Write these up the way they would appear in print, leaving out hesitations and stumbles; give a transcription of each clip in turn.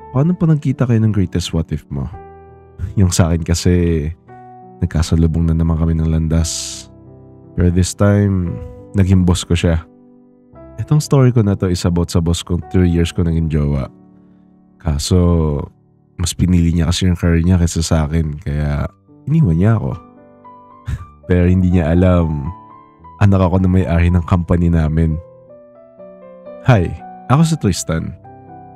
Paano pa nagkita kayo ng greatest what if mo? Yung sa akin kasi, nagkasalubong na naman kami ng landas. Pero this time, naging boss ko siya. Itong story ko na to is about sa boss kong 3 years ko naging jowa. Kaso, mas pinili niya kasi yung career niya kaysa sa akin. Kaya, iniwan niya ako. Pero hindi niya alam, anak ako na may-ari ng company namin. Hi, ako si Tristan.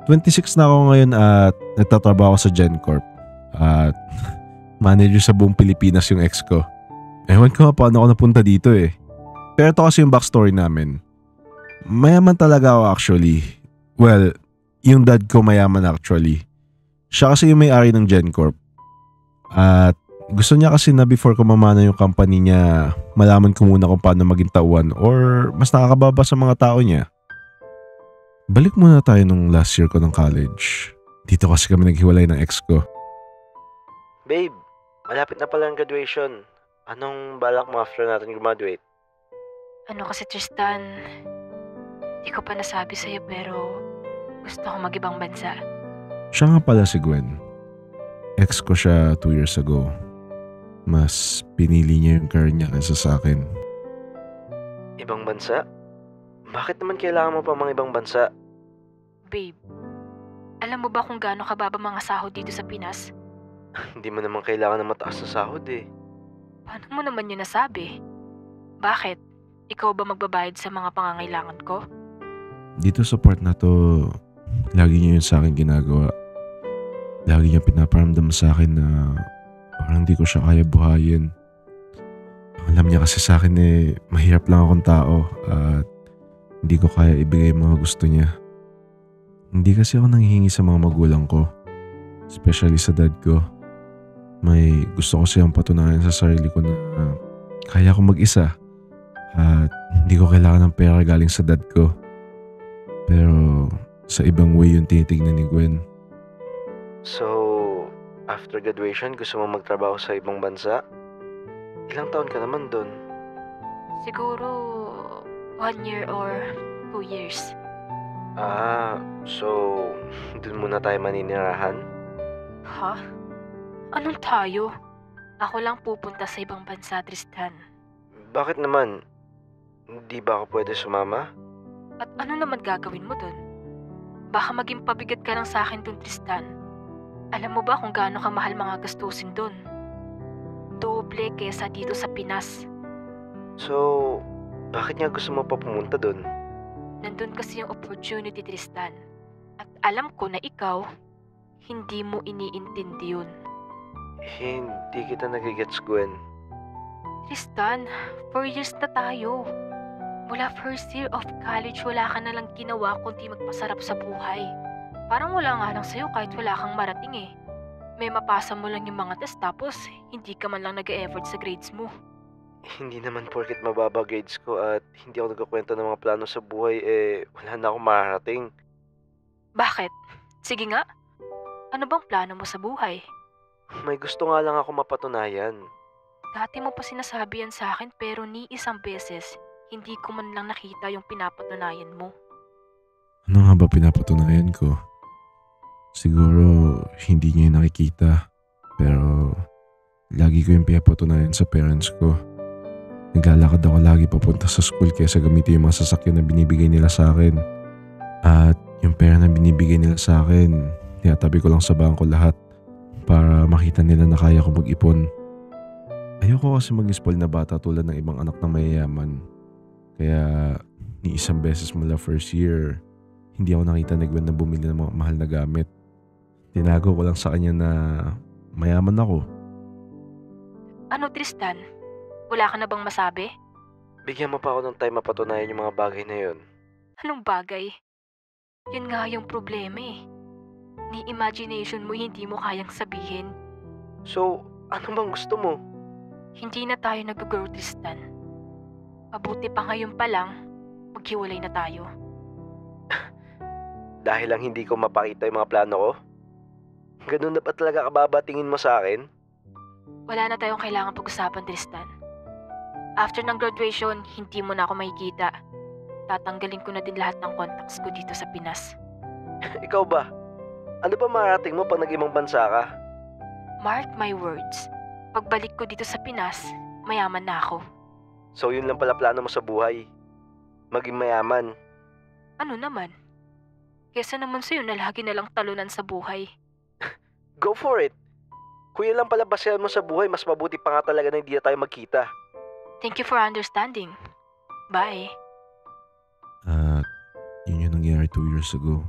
26 na ako ngayon at nagtatrabaho sa GenCorp. At manager sa buong Pilipinas yung ex ko. Ewan ko paano ako napunta dito eh. Pero ito kasi yung backstory namin. Mayaman talaga ako actually. Well, yung dad ko mayaman actually. Siya kasi yung may-ari ng GenCorp. At gusto niya kasi na before ko mamana yung company niya, malaman ko muna kung paano maging tauhan or mas nakakababa sa mga tao niya. Balik muna tayo nung last year ko ng college. Dito kasi kami naghiwalay ng ex ko. Babe, malapit na pala ang graduation. Anong balak mo after natin graduate? Ano kasi Tristan, di ko pa nasabi sa'yo pero gusto ko mag-ibang bansa. Siya nga pala si Gwen. Ex ko siya 2 years ago. Mas pinili niya yung career niya kaysa sa akin. Ibang bansa? Bakit naman kailangan mo pa mga ibang bansa? Babe, alam mo ba kung gaano kababa mga sahod dito sa Pinas? Hindi mo naman kailangan ng mataas na sahod eh. Paano mo naman yun nasabi? Bakit? Ikaw ba magbabayad sa mga pangangailangan ko? Dito sa part na to, lagi niya yun sa akin ginagawa. Lagi niya pinaparamdam sa akin na parang hindi ko siya kaya buhayin. Alam niya kasi sa akin eh, mahirap lang akong tao at hindi ko kaya ibigay yung mga gusto niya. Hindi kasi ako nanghihingi sa mga magulang ko. Especially sa dad ko. May gusto ko siyang patunayan sa sarili ko na kaya ko mag-isa. At hindi ko kailangan ng pera galing sa dad ko. Pero sa ibang way yung tinitignan ni Gwen. So, after graduation, gusto mo magtrabaho sa ibang bansa? Ilang taon ka naman dun? Siguro 1 year or 2 years. So, dun muna tayo maninirahan? Ha? Anong tayo? Ako lang pupunta sa ibang bansa, Tristan. Bakit naman? Hindi ba ako pwede sumama? At ano naman gagawin mo dun? Baka maging pabigat ka lang sa akin dun, Tristan. Alam mo ba kung gaano kamahal mga gastusin dun? Doble kesa dito sa Pinas. So, bakit nga gusto mo pa pumunta dun? Nandun kasi yung opportunity, Tristan. At alam ko na ikaw, hindi mo iniintindi yun. Hindi kita nagigets, Gwen. Tristan, 4 years na tayo. Mula first year of college, wala ka na lang ginawa kundi magpasarap sa buhay. Parang wala nga lang sa'yo kahit wala kang marating eh. May mapasa mo lang yung mga test tapos hindi ka man lang nag-e-effort sa grades mo. Hindi naman porket mababa grades ko at hindi ako nagkukwento ng mga plano sa buhay wala na akong mararating. Bakit? Sige nga. Ano bang plano mo sa buhay? May gusto nga lang ako mapatunayan. Dati mo pa sinasabi yan sa akin pero ni isang beses, hindi ko man lang nakita yung pinapatunayan mo. Ano nga ba pinapatunayan ko? Siguro hindi niya yung nakikita. Pero lagi ko yung pinapatunayan sa parents ko. Naglalakad ako lagi papunta sa school kaysa gamitin yung mga sasakyan na binibigay nila sa akin. At yung pera na binibigay nila sa akin, tinatabi ko lang sa bangko lahat para makita nila na kaya ko mag-ipon. Ayoko kasi mag-spoil na bata tulad ng ibang anak na mayayaman. Kaya ni isang beses mula first year, hindi ako nakita ni Gwen na bumili ng mga mahal na gamit. Tinago ko lang sa kanya na mayaman ako. Ano Tristan? Wala ka na bang masabi? Bigyan mo pa ako ng time mapatunayan yung mga bagay na yun. Anong bagay? Yun nga yung problema eh. Ni imagination mo hindi mo kayang sabihin. So, ano bang gusto mo? Hindi na tayo nag-grow, Tristan. Mabuti pa ngayon pa lang, maghiwalay na tayo. Dahil lang hindi ko mapakita yung mga plano ko? Ganun na ba talaga kababa tingin mo sa akin? Wala na tayong kailangan pag-usapan, Tristan. After ng graduation, hindi mo na ako makikita. Tatanggalin ko na din lahat ng contacts ko dito sa Pinas. Ikaw ba? Ano ba marating mo pag nag-ibang bansa ka? Mark my words. Pagbalik ko dito sa Pinas, mayaman na ako. So yun lang pala plano mo sa buhay? Maging mayaman? Ano naman? Kesa naman sa'yo na lagi na lang talunan sa buhay. Go for it! Kung yun lang pala basehan mo sa buhay, mas mabuti pa nga talaga na hindi na tayo magkita. Thank you for understanding. Bye. At yun yung nangyari 2 years ago.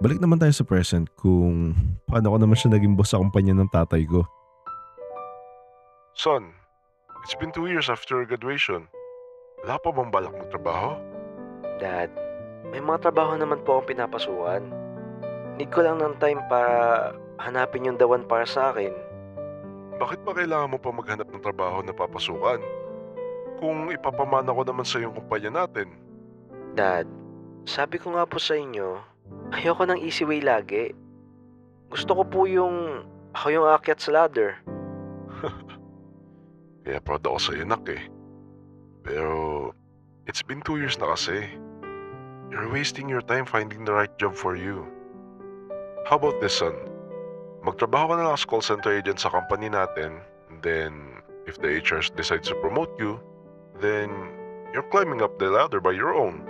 Balik naman tayo sa present kung paano ko naman siya naging boss sa kumpanya ng tatay ko. Son, it's been 2 years after your graduation. Wala pa bang balak magtrabaho? Dad, may mga trabaho naman po akong pinapasukan. Need ko lang ng time para hanapin yung the one para sa akin. Bakit pa kailangan mo pa maghanap ng trabaho na papasukan? Kung ipapamana ko naman sa yung kumpanya natin. Dad, sabi ko nga po sa inyo, ayoko ng easy way lagi. Gusto ko po yung ako yung aakyat sa ladder. Kaya proud ako sa nak eh. Pero, it's been 2 years na kasi. You're wasting your time finding the right job for you. How about this, son? Magtrabaho ka na lang as call center agent sa company natin. And then, if the HR decides to promote you, then you're climbing up the ladder by your own.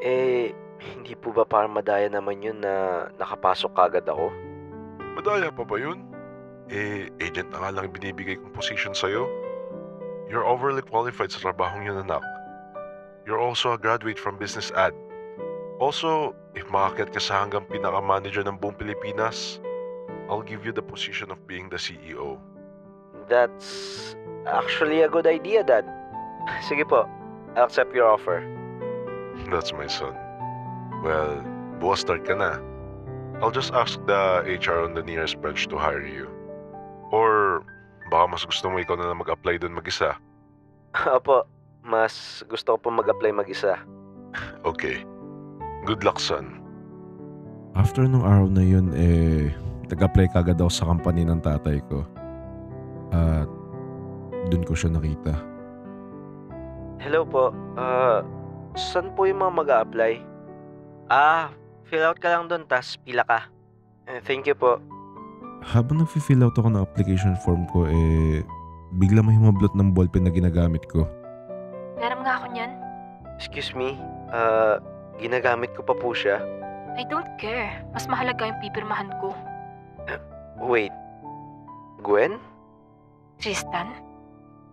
Hindi po ba parang madaya naman yun na nakapasok kagad ako? Madaya pa ba yun? Agent na nga lang binibigay kong position sa'yo. You're overly qualified sa trabahong yun, anak. You're also a graduate from business ad. Also, if makakyat ka sa hanggang pinaka-manager ng buong Pilipinas, I'll give you the position of being the CEO. That's actually a good idea, Dad. Sige po, I'll accept your offer. That's my son. Well, bukas start ka na. I'll just ask the HR on the nearest branch to hire you. Or baka mas gusto mo ikaw na lang mag-apply doon mag-isa. Opo, mas gusto ko po mag-apply mag-isa. Okay. Good luck, son. After nung araw na yun, nag-apply kagad ako sa company ng tatay ko. At dun ko siya nakita. Hello po, saan po yung mga mag-a-apply? Fill out ka lang doon, tas pila ka. Thank you po. Habang nag-fill out ako ng application form ko, bigla may humablot ng ballpen na ginagamit ko. Meron nga ako niyan. Excuse me, ginagamit ko pa po siya. I don't care. Mas mahalaga yung pipirmahan ko. Wait, Gwen? Tristan?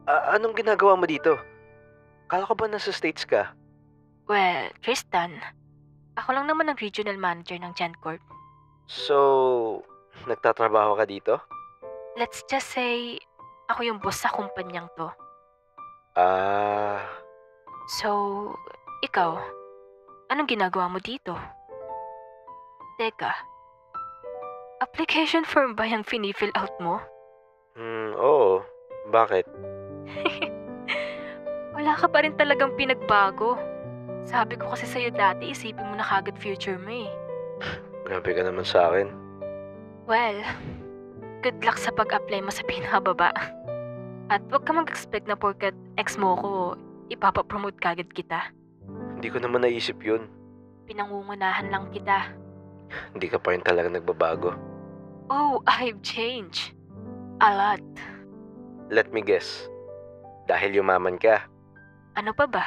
Anong ginagawa mo dito? Kala ko ba nasa States ka? Well, Tristan, ako lang naman ang regional manager ng GenCorp. So, nagtatrabaho ka dito? Let's just say, ako yung boss sa kumpanyang to. So, ikaw, anong ginagawa mo dito? Teka, application form ba yung fini-fill out mo? Oo. Bakit? Wala ka pa rin talagang pinagbago. Sabi ko kasi sa'yo dati, isipin mo na kagad future mo eh. Grabe ka naman sa akin. Well, good luck sa pag-apply mo sa pinakababa. At huwag ka mag-expect na porkat ex mo ko, ipapapromote kagad kita. Hindi ko naman naisip yun. Pinangungunahan lang kita. Hindi ka pa rin talaga nagbabago. Oh, I've changed. A lot. Let me guess. Dahil yumaman ka. Ano pa ba?